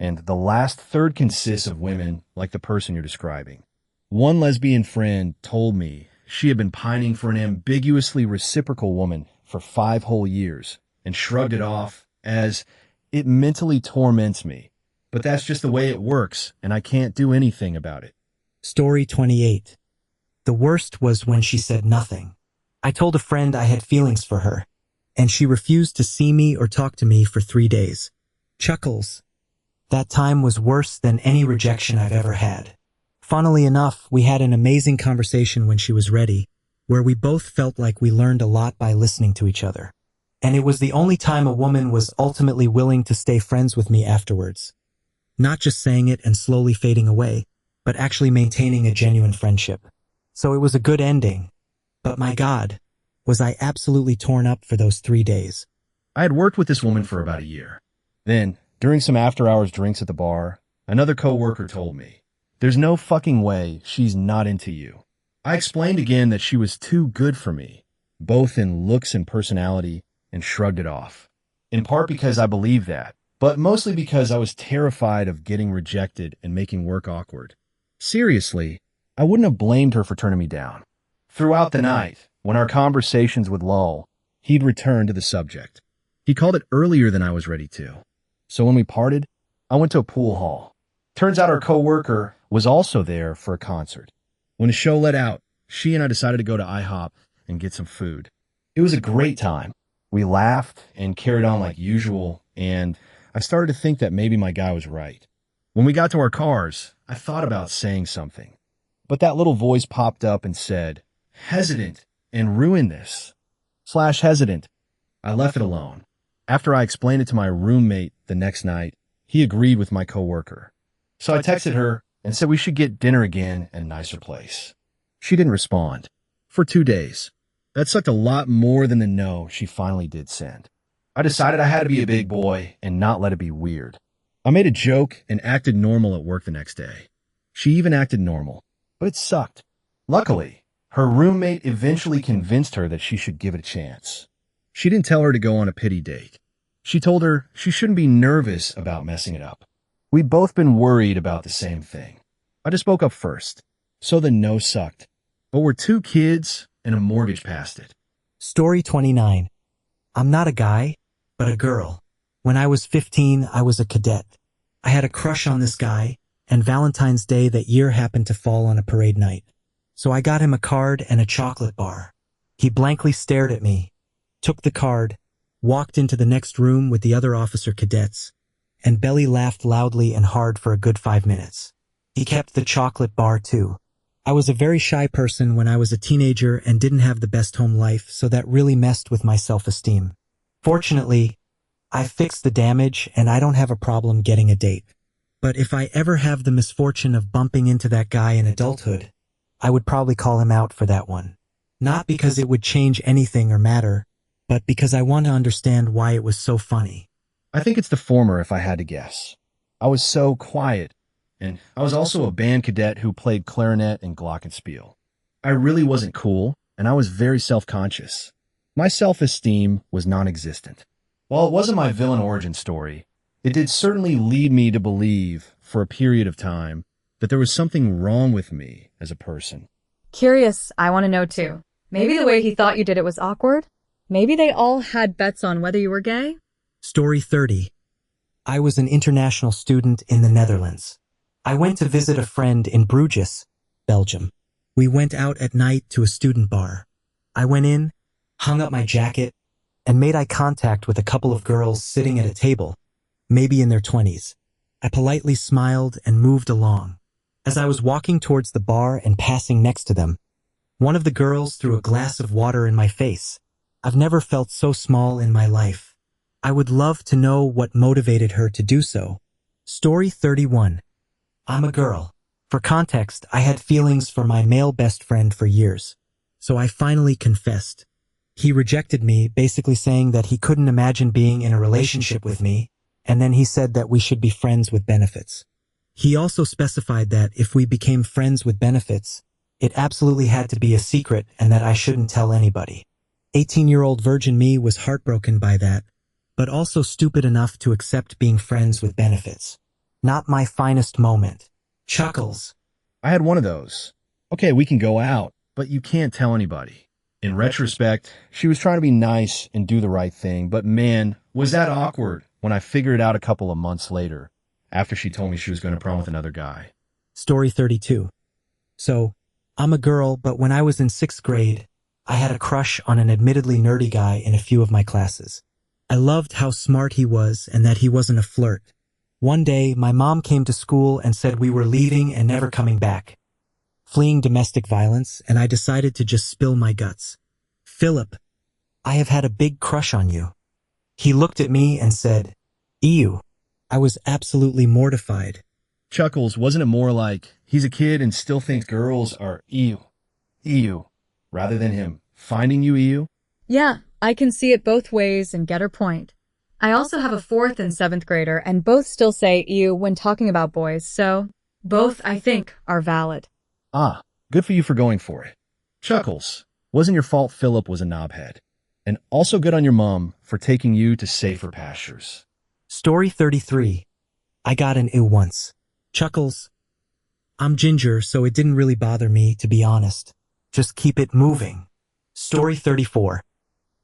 And the last third consists of women like the person you're describing. One lesbian friend told me she had been pining for an ambiguously reciprocal woman for 5 whole years and shrugged it off as, "It mentally torments me, but that's just the way it works and I can't do anything about it." Story 28. The worst was when she said nothing. I told a friend I had feelings for her, and she refused to see me or talk to me for 3 days. Chuckles. That time was worse than any rejection I've ever had. Funnily enough, we had an amazing conversation when she was ready, where we both felt like we learned a lot by listening to each other. And it was the only time a woman was ultimately willing to stay friends with me afterwards. Not just saying it and slowly fading away, but actually maintaining a genuine friendship. So it was a good ending. But my God, was I absolutely torn up for those 3 days. I had worked with this woman for about a year. Then, during some after-hours drinks at the bar, another coworker told me, "There's no fucking way she's not into you." I explained again that she was too good for me, both in looks and personality, and shrugged it off. In part because I believed that, but mostly because I was terrified of getting rejected and making work awkward. Seriously, I wouldn't have blamed her for turning me down. Throughout the night, when our conversations would lull, he'd return to the subject. He called it earlier than I was ready to. So when we parted, I went to a pool hall. Turns out our coworker was also there for a concert. When the show let out, she and I decided to go to IHOP and get some food. It was a great time. We laughed and carried on like usual, and I started to think that maybe my guy was right. When we got to our cars, I thought about saying something. But that little voice popped up and said, "Hesitant and ruin this." /hesitant. I left it alone. After I explained it to my roommate the next night, he agreed with my coworker. So I texted her and said we should get dinner again at a nicer place. She didn't respond. For 2 days. That sucked a lot more than the no she finally did send. I decided I had to be a big boy and not let it be weird. I made a joke and acted normal at work the next day. She even acted normal, but it sucked. Luckily, her roommate eventually convinced her that she should give it a chance. She didn't tell her to go on a pity date. She told her she shouldn't be nervous about messing it up. We'd both been worried about the same thing. I just spoke up first, so the no sucked. But we're 2 kids and a mortgage past it. Story 29. I'm not a guy, but a girl. When I was 15, I was a cadet. I had a crush on this guy, and Valentine's Day that year happened to fall on a parade night. So I got him a card and a chocolate bar. He blankly stared at me, took the card, walked into the next room with the other officer cadets, and belly laughed loudly and hard for a good 5 minutes. He kept the chocolate bar too. I was a very shy person when I was a teenager and didn't have the best home life, so that really messed with my self-esteem. Fortunately, I fixed the damage and I don't have a problem getting a date. But if I ever have the misfortune of bumping into that guy in adulthood, I would probably call him out for that one. Not because it would change anything or matter, but because I want to understand why it was so funny. I think it's the former if I had to guess. I was so quiet, and I was also a band cadet who played clarinet and glockenspiel. I really wasn't cool, and I was very self-conscious. My self-esteem was non-existent. While it wasn't my villain origin story, it did certainly lead me to believe, for a period of time, that there was something wrong with me as a person. Curious, I want to know too. Maybe the way he thought you did it was awkward? Maybe they all had bets on whether you were gay? Story 30. I was an international student in the Netherlands. I went to visit a friend in Bruges, Belgium. We went out at night to a student bar. I went in, hung up my jacket, and made eye contact with a couple of girls sitting at a table, maybe in their 20s. I politely smiled and moved along. As I was walking towards the bar and passing next to them, one of the girls threw a glass of water in my face. I've never felt so small in my life. I would love to know what motivated her to do so. Story 31. I'm a girl. For context, I had feelings for my male best friend for years. So I finally confessed. He rejected me, basically saying that he couldn't imagine being in a relationship with me, and then he said that we should be friends with benefits. He also specified that if we became friends with benefits, it absolutely had to be a secret and that I shouldn't tell anybody. 18-year-old virgin me was heartbroken by that, but also stupid enough to accept being friends with benefits. Not my finest moment. Chuckles. I had one of those. Okay, we can go out, but you can't tell anybody. In retrospect, she was trying to be nice and do the right thing, but man, was that awkward when I figured it out a couple of months later, after she told me she was going to prom with another guy. Story 32. So, I'm a girl, but when I was in 6th grade, I had a crush on an admittedly nerdy guy in a few of my classes. I loved how smart he was and that he wasn't a flirt. One day, my mom came to school and said we were leaving and never coming back, fleeing domestic violence, and I decided to just spill my guts. Philip, I have had a big crush on you. He looked at me and said, "Ew." I was absolutely mortified. Chuckles, wasn't it more like he's a kid and still thinks girls are ew, rather than him finding you ew? Yeah, I can see it both ways and get her point. I also have a 4th and 7th grader, and both still say ew when talking about boys, so both, I think, are valid. Ah, good for you for going for it. Chuckles, wasn't your fault Philip was a knobhead. And also good on your mom for taking you to safer pastures. Story 33. I got an ew once. Chuckles, I'm ginger, so it didn't really bother me, to be honest. Just keep it moving. Story 34.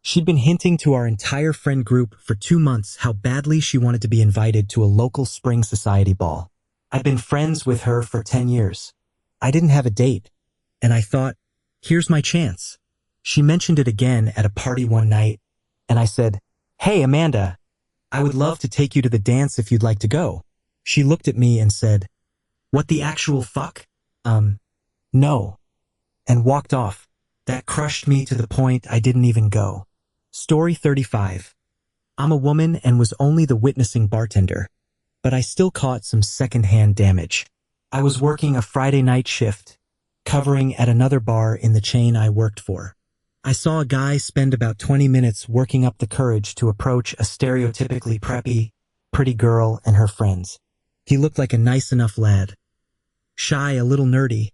She'd been hinting to our entire friend group for 2 months how badly she wanted to be invited to a local spring society ball. I'd been friends with her for 10 years. I didn't have a date, and I thought, here's my chance. She mentioned it again at a party one night, and I said, "Hey, Amanda, I would love to take you to the dance if you'd like to go." She looked at me and said, "What the actual fuck? No," and walked off. That crushed me to the point I didn't even go. Story 35. I'm a woman and was only the witnessing bartender, but I still caught some secondhand damage. I was working a Friday night shift, covering at another bar in the chain I worked for. I saw a guy spend about 20 minutes working up the courage to approach a stereotypically preppy, pretty girl and her friends. He looked like a nice enough lad. Shy, a little nerdy,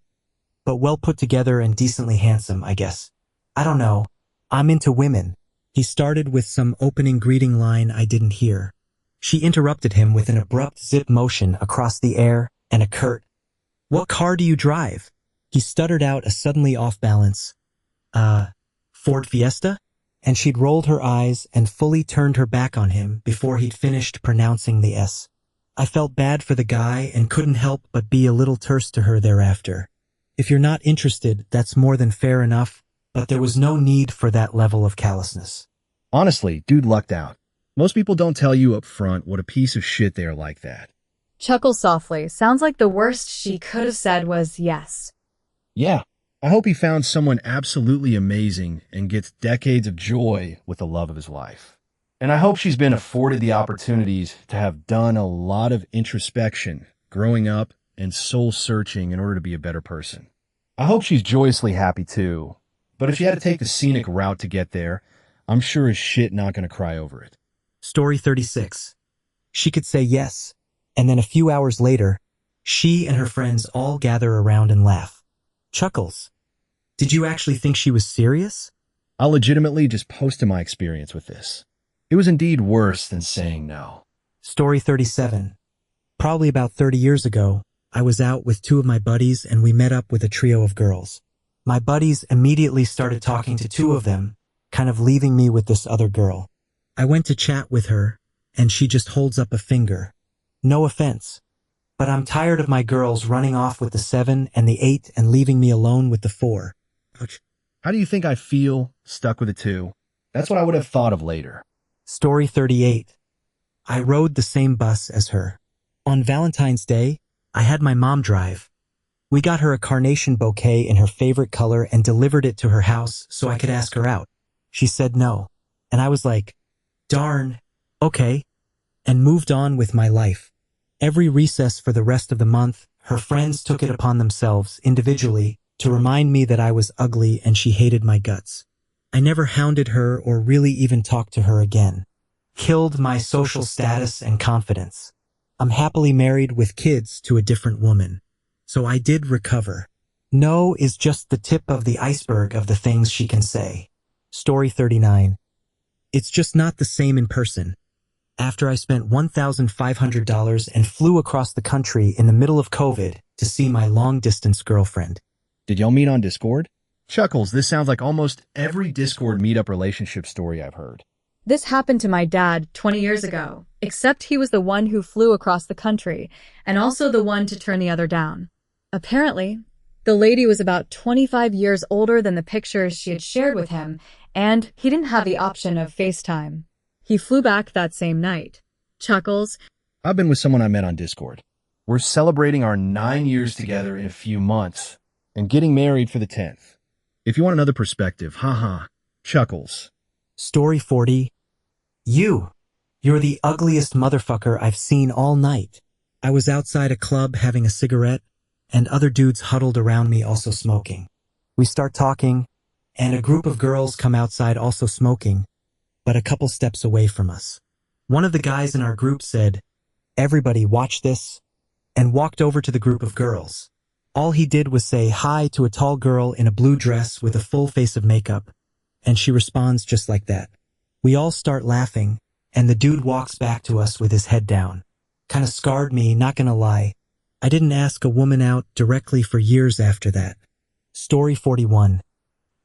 but well put together and decently handsome, I guess. I don't know. I'm into women. He started with some opening greeting line I didn't hear. She interrupted him with an abrupt zip motion across the air and a curt, "What car do you drive?" He stuttered out a suddenly off balance, Ford Fiesta? And she'd rolled her eyes and fully turned her back on him before he'd finished pronouncing the S. I felt bad for the guy and couldn't help but be a little terse to her thereafter. If you're not interested, that's more than fair enough, but there was no need for that level of callousness. Honestly, dude lucked out. Most people don't tell you up front what a piece of shit they are like that. Chuckle softly. Sounds like the worst she could have said was yes. Yeah, I hope he found someone absolutely amazing and gets decades of joy with the love of his life. And I hope she's been afforded the opportunities to have done a lot of introspection, growing up, and soul searching in order to be a better person. I hope she's joyously happy too, but if she had to take the scenic route to get there, I'm sure as shit not gonna cry over it. Story 36. She could say yes, and then a few hours later, she and her friends all gather around and laugh. Chuckles, did you actually think she was serious? I'll legitimately just post to my experience with this. It was indeed worse than saying no. Story 37. Probably about 30 years ago, I was out with 2 of my buddies and we met up with a trio of girls. My buddies immediately started talking to 2 of them, kind of leaving me with this other girl. I went to chat with her, and she just holds up a finger. No offense, but I'm tired of my girls running off with the 7 and the 8 and leaving me alone with the 4. Ouch. How do you think I feel stuck with a 2? That's what I would have thought of later. Story 38. I rode the same bus as her. On Valentine's Day, I had my mom drive. We got her a carnation bouquet in her favorite color and delivered it to her house so I could ask her out. She said no, and I was like, darn, okay, and moved on with my life. Every recess for the rest of the month, her friends took it upon themselves, individually, to remind me that I was ugly and she hated my guts. I never hounded her or really even talked to her again. Killed my social status and confidence. I'm happily married with kids to a different woman. So I did recover. No is just the tip of the iceberg of the things she can say. Story 39. It's just not the same in person. After I spent $1,500 and flew across the country in the middle of COVID to see my long-distance girlfriend. Did y'all meet on Discord? Chuckles, this sounds like almost every Discord meetup relationship story I've heard. This happened to my dad 20 years ago, except he was the one who flew across the country and also the one to turn the other down. Apparently, The lady was about 25 years older than the pictures she had shared with him, and he didn't have the option of FaceTime. He flew back that same night. Chuckles, I've been with someone I met on Discord. We're celebrating our 9 years together in a few months and getting married for the 10th. If you want another perspective, haha, Chuckles. Story 40. You're the ugliest motherfucker I've seen all night. I was outside a club having a cigarette, and other dudes huddled around me also smoking. We start talking, and a group of girls come outside also smoking, but a couple steps away from us. One of the guys in our group said, "Everybody watch this," and walked over to the group of girls. All he did was say hi to a tall girl in a blue dress with a full face of makeup, and she responds just like that. We all start laughing, and the dude walks back to us with his head down. Kinda scarred me, not gonna lie. I didn't ask a woman out directly for years after that. Story 41.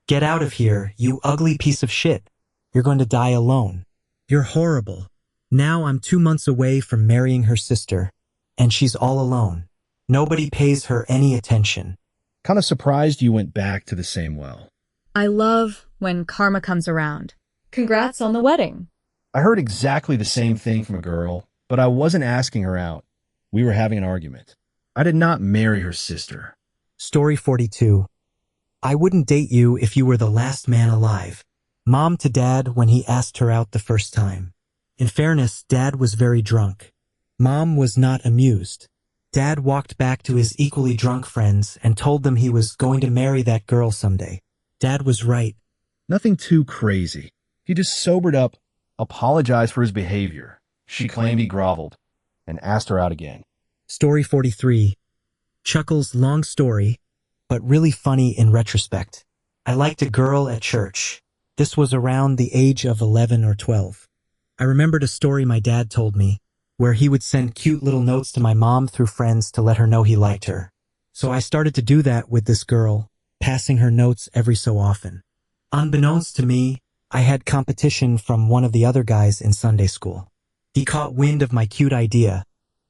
Get out of here, you ugly piece of shit. You're going to die alone. You're horrible. Now I'm 2 months away from marrying her sister, and she's all alone. Nobody pays her any attention. Kind of surprised you went back to the same well. I love when karma comes around. Congrats on the wedding. I heard exactly the same thing from a girl, but I wasn't asking her out. We were having an argument. I did not marry her sister. Story 42. I wouldn't date you if you were the last man alive. Mom to Dad when he asked her out the first time. In fairness, Dad was very drunk. Mom was not amused. Dad walked back to his equally drunk friends and told them he was going to marry that girl someday. Dad was right. Nothing too crazy. He just sobered up, apologized for his behavior. She claimed he groveled and asked her out again. Story 43. Chuckles' long story, but really funny in retrospect. I liked a girl at church. This was around the age of 11 or 12. I remembered a story my dad told me, where he would send cute little notes to my mom through friends to let her know he liked her. So I started to do that with this girl, passing her notes every so often. Unbeknownst to me, I had competition from one of the other guys in Sunday school. He caught wind of my cute idea,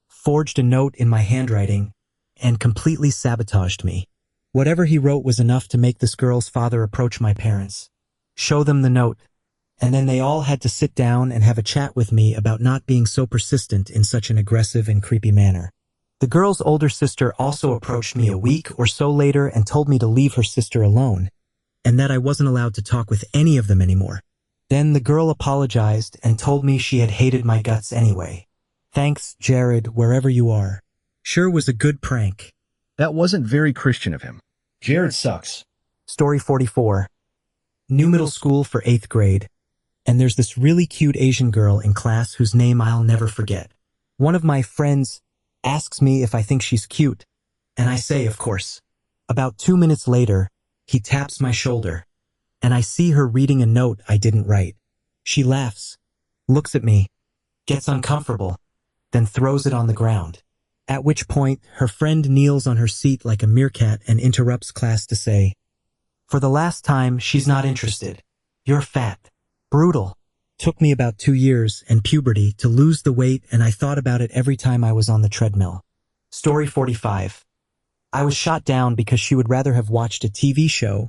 forged a note in my handwriting, and completely sabotaged me. Whatever he wrote was enough to make this girl's father approach my parents, show them the note, and then they all had to sit down and have a chat with me about not being so persistent in such an aggressive and creepy manner. The girl's older sister also approached me a week or so later and told me to leave her sister alone, and that I wasn't allowed to talk with any of them anymore. Then the girl apologized and told me she had hated my guts anyway. Thanks, Jared, wherever you are. Sure was a good prank. That wasn't very Christian of him. Jared sucks. Story 44. New middle school for 8th grade, and there's this really cute Asian girl in class whose name I'll never forget. One of my friends asks me if I think she's cute, and I say, of course. About 2 minutes later, he taps my shoulder, and I see her reading a note I didn't write. She laughs, looks at me, gets uncomfortable, then throws it on the ground. At which point, her friend kneels on her seat like a meerkat and interrupts class to say, "For the last time, she's not interested. You're fat." Brutal. Took me about 2 years and puberty to lose the weight, and I thought about it every time I was on the treadmill. Story 45. I was shot down because she would rather have watched a TV show,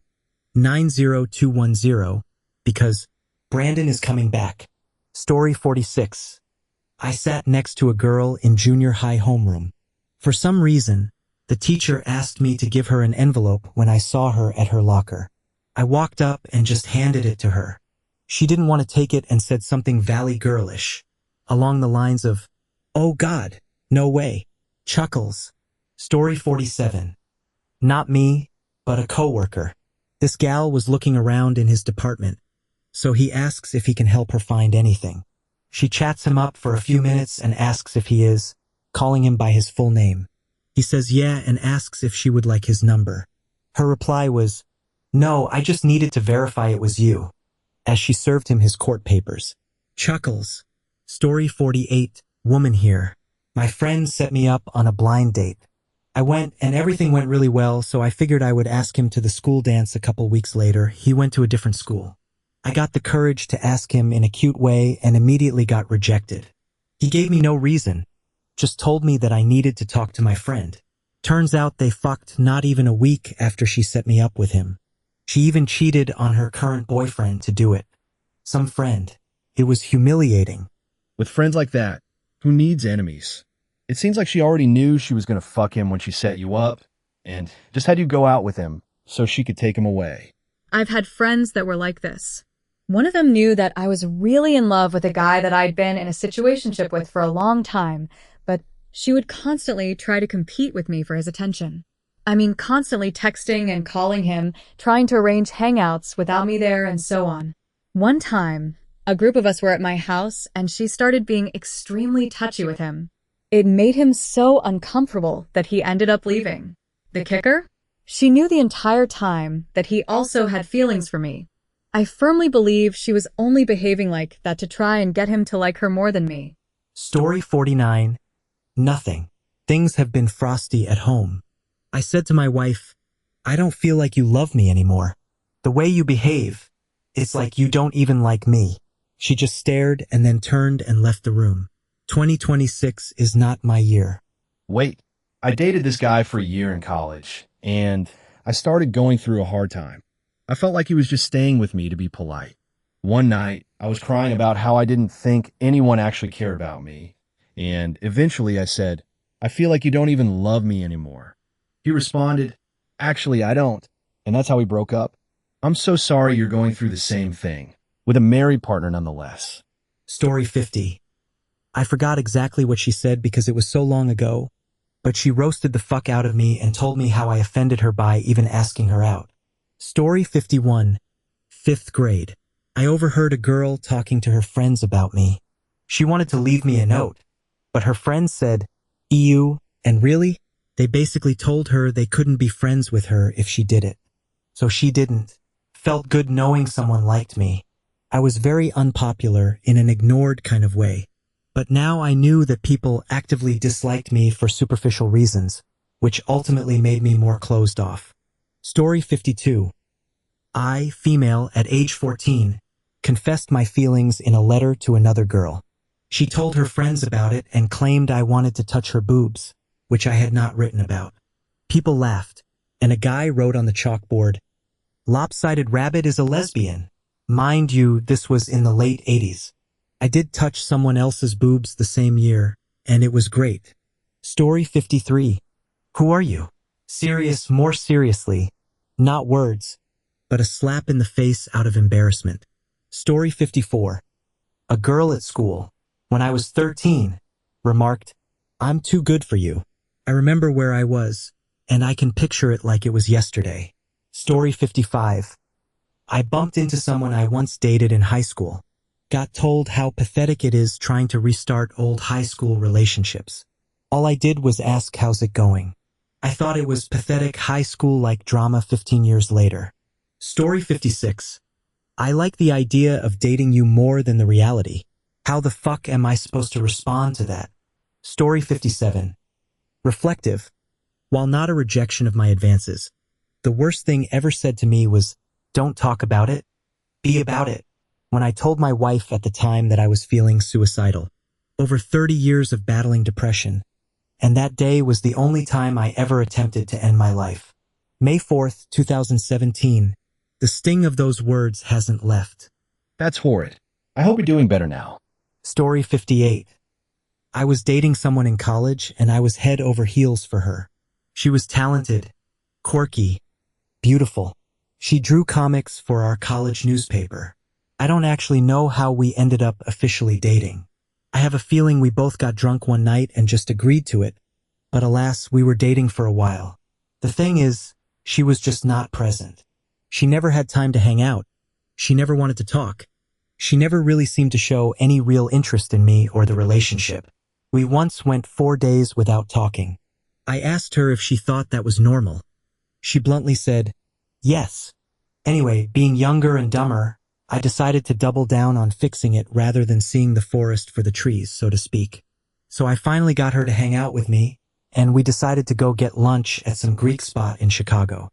90210, because Brandon is coming back. Story 46. I sat next to a girl in junior high homeroom. For some reason, the teacher asked me to give her an envelope when I saw her at her locker. I walked up and just handed it to her. She didn't want to take it and said something valley girlish, along the lines of, "Oh God, no way." Chuckles. Story 47. Not me, but a coworker. This gal was looking around in his department, so he asks if he can help her find anything. She chats him up for a few minutes and asks if he is, calling him by his full name. He says yeah and asks if she would like his number. Her reply was, "No, I just needed to verify it was you," as she served him his court papers. Chuckles. Story 48. Woman here. My friend set me up on a blind date. I went and everything went really well, so I figured I would ask him to the school dance a couple weeks later. He went to a different school. I got the courage to ask him in a cute way and immediately got rejected. He gave me no reason, just told me that I needed to talk to my friend. Turns out they fucked not even a week after she set me up with him. She even cheated on her current boyfriend to do it. Some friend. It was humiliating. With friends like that, who needs enemies? It seems like she already knew she was going to fuck him when she set you up, and just had you go out with him so she could take him away. I've had friends that were like this. One of them knew that I was really in love with a guy that I'd been in a situationship with for a long time, but she would constantly try to compete with me for his attention. I mean, constantly texting and calling him, trying to arrange hangouts without me there, and so on. One time, a group of us were at my house, and she started being extremely touchy with him. It made him so uncomfortable that he ended up leaving. The kicker? She knew the entire time that he also had feelings for me. I firmly believe she was only behaving like that to try and get him to like her more than me. Story 49. Nothing. Things have been frosty at home. I said to my wife, I don't feel like you love me anymore. The way you behave, it's like you don't even like me. She just stared and then turned and left the room. 2026 is not my year. Wait, I dated this guy for a year in college, and I started going through a hard time. I felt like he was just staying with me to be polite. One night, I was crying about how I didn't think anyone actually cared about me, and eventually I said, I feel like you don't even love me anymore. He responded, actually, I don't, and that's how we broke up. I'm so sorry you're going through the same thing, with a married partner nonetheless. Story 50. I forgot exactly what she said because it was so long ago, but she roasted the fuck out of me and told me how I offended her by even asking her out. Story 51. 5th grade. I overheard a girl talking to her friends about me. She wanted to leave me a note, but her friends said, "Ew," and really? They basically told her they couldn't be friends with her if she did it. So she didn't. Felt good knowing someone liked me. I was very unpopular in an ignored kind of way. But now I knew that people actively disliked me for superficial reasons, which ultimately made me more closed off. Story 52. I, female at age 14, confessed my feelings in a letter to another girl. She told her friends about it and claimed I wanted to touch her boobs, which I had not written about. People laughed, and a guy wrote on the chalkboard, "Lopsided rabbit is a lesbian." Mind you, this was in the late 80s. I did touch someone else's boobs the same year, and it was great. Story 53. Who are you? Serious, more seriously. Not words, but a slap in the face out of embarrassment. Story 54. A girl at school, when I was 13, remarked, "I'm too good for you." I remember where I was, and I can picture it like it was yesterday. Story 55. I bumped into someone I once dated in high school. Got told how pathetic it is trying to restart old high school relationships. All I did was ask how's it going. I thought it was pathetic high school-like drama 15 years later. Story 56. I like the idea of dating you more than the reality. How the fuck am I supposed to respond to that? Story 57. Reflective. While not a rejection of my advances, the worst thing ever said to me was, "Don't talk about it, be about it." When I told my wife at the time that I was feeling suicidal. Over 30 years of battling depression, and that day was the only time I ever attempted to end my life. May 4th, 2017. The sting of those words hasn't left. That's horrid. I hope you're doing better now. Story 58. I was dating someone in college, and I was head over heels for her. She was talented, quirky, beautiful. She drew comics for our college newspaper. I don't actually know how we ended up officially dating. I have a feeling we both got drunk one night and just agreed to it, but alas, we were dating for a while. The thing is, she was just not present. She never had time to hang out. She never wanted to talk. She never really seemed to show any real interest in me or the relationship. We once went 4 days without talking. I asked her if she thought that was normal. She bluntly said, yes. Anyway, being younger and dumber, I decided to double down on fixing it rather than seeing the forest for the trees, so to speak. So I finally got her to hang out with me, and we decided to go get lunch at some Greek spot in Chicago.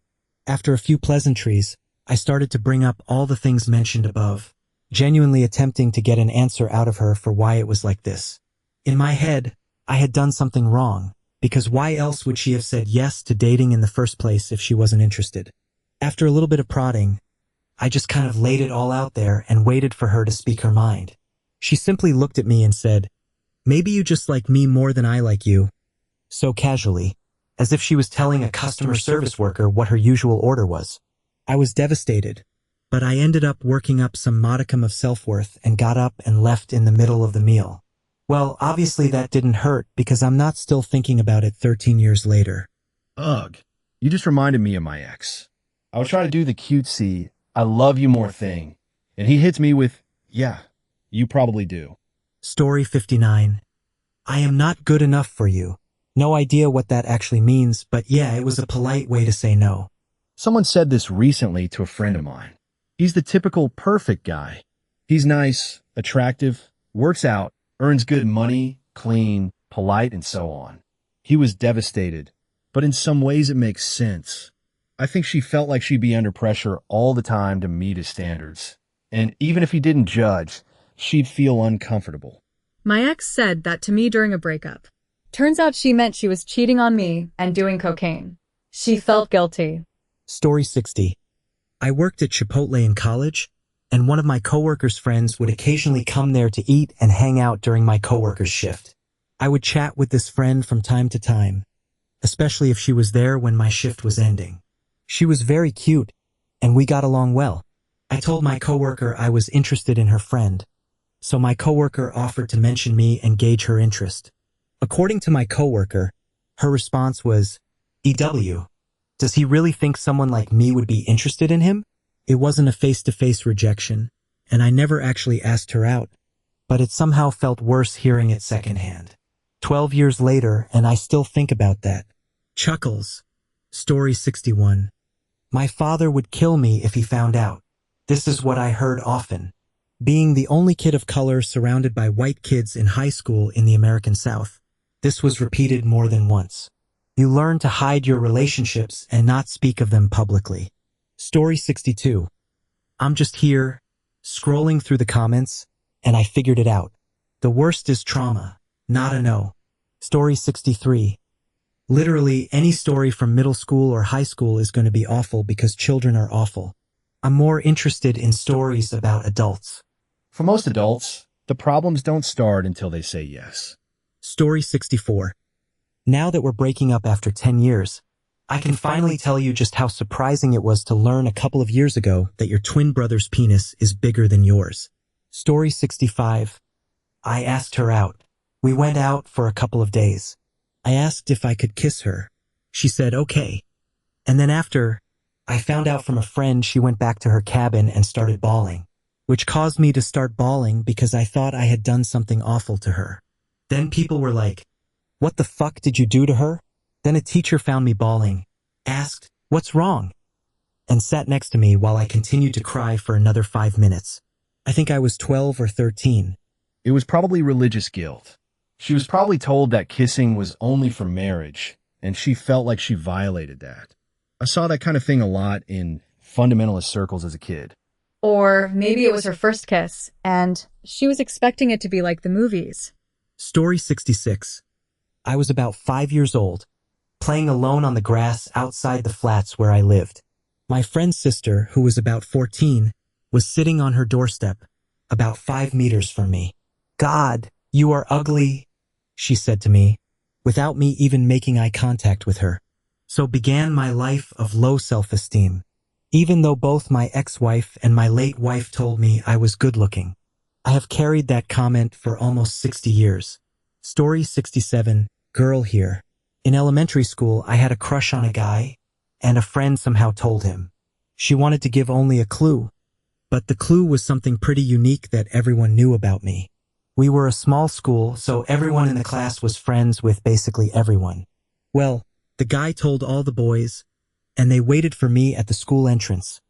After a few pleasantries, I started to bring up all the things mentioned above, genuinely attempting to get an answer out of her for why it was like this. In my head, I had done something wrong, because why else would she have said yes to dating in the first place if she wasn't interested? After a little bit of prodding, I just kind of laid it all out there and waited for her to speak her mind. She simply looked at me and said, "Maybe you just like me more than I like you," so casually, as if she was telling a customer service worker what her usual order was. I was devastated, but I ended up working up some modicum of self-worth and got up and left in the middle of the meal. Well, obviously that didn't hurt because I'm not still thinking about it 13 years later. Ugh, you just reminded me of my ex. I would try to do the cutesy, I love you more thing, and he hits me with, yeah, you probably do. Story 59. I am not good enough for you. No idea what that actually means, but yeah, it was a polite way to say no. Someone said this recently to a friend of mine. He's the typical perfect guy. He's nice, attractive, works out, earns good money, clean, polite, and so on. He was devastated, but in some ways it makes sense. I think she felt like she'd be under pressure all the time to meet his standards. And even if he didn't judge, she'd feel uncomfortable. My ex said that to me during a breakup. Turns out she meant she was cheating on me and doing cocaine. She felt guilty. Story 60. I worked at Chipotle in college, and one of my coworkers' friends would occasionally come there to eat and hang out during my coworker's shift. I would chat with this friend from time to time, especially if she was there when my shift was ending. She was very cute, and we got along well. I told my coworker I was interested in her friend, so my coworker offered to mention me and gauge her interest. According to my coworker, her response was, "EW, does he really think someone like me would be interested in him?" It wasn't a face-to-face rejection, and I never actually asked her out, but it somehow felt worse hearing it secondhand. 12 years later, and I still think about that. Chuckles. Story 61. My father would kill me if he found out. This is what I heard often. Being the only kid of color surrounded by white kids in high school in the American South, this was repeated more than once. You learn to hide your relationships and not speak of them publicly. Story 62. I'm just here, scrolling through the comments, and I figured it out. The worst is trauma, not a no. Story 63. Literally, any story from middle school or high school is going to be awful because children are awful. I'm more interested in stories about adults. For most adults, the problems don't start until they say yes. Story 64. Now that we're breaking up after 10 years, I can finally tell you just how surprising it was to learn a couple of years ago that your twin brother's penis is bigger than yours. Story 65. I asked her out. We went out for a couple of days. I asked if I could kiss her. She said okay. And then after, I found out from a friend she went back to her cabin and started bawling, which caused me to start bawling because I thought I had done something awful to her. Then people were like, "What the fuck did you do to her?" Then a teacher found me bawling, asked, "What's wrong?" and sat next to me while I continued to cry for another 5 minutes. I think I was 12 or 13. It was probably religious guilt. She was probably told that kissing was only for marriage, and she felt like she violated that. I saw that kind of thing a lot in fundamentalist circles as a kid. Or maybe it was her first kiss, and she was expecting it to be like the movies. Story 66. I was about 5 years old, playing alone on the grass outside the flats where I lived. My friend's sister, who was about 14, was sitting on her doorstep, about 5 meters from me. "God, you are ugly," she said to me, without me even making eye contact with her. So began my life of low self-esteem, even though both my ex-wife and my late wife told me I was good-looking. I have carried that comment for almost 60 years. Story 67. Girl here. In elementary school, I had a crush on a guy, and a friend somehow told him. She wanted to give only a clue, but the clue was something pretty unique that everyone knew about me. We were a small school, so everyone in the class was friends with basically everyone. Well, the guy told all the boys, and they waited for me at the school entrance,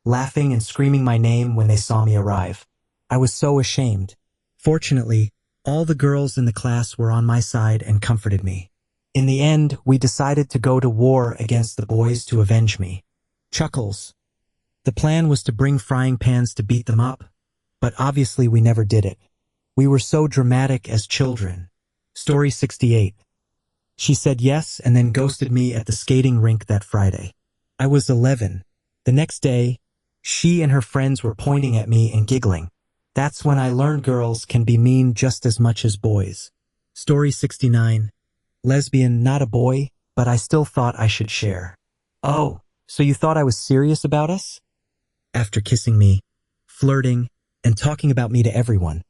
laughing and screaming my name when they saw me arrive. I was so ashamed. Fortunately, all the girls in the class were on my side and comforted me. In the end, we decided to go to war against the boys to avenge me. Chuckles. The plan was to bring frying pans to beat them up, but obviously we never did it. We were so dramatic as children. Story 68. She said yes and then ghosted me at the skating rink that Friday. I was 11. The next day, she and her friends were pointing at me and giggling. That's when I learned girls can be mean just as much as boys. Story 69. Lesbian, not a boy, but I still thought I should share. Oh, so you thought I was serious about us? After kissing me, flirting, and talking about me to everyone,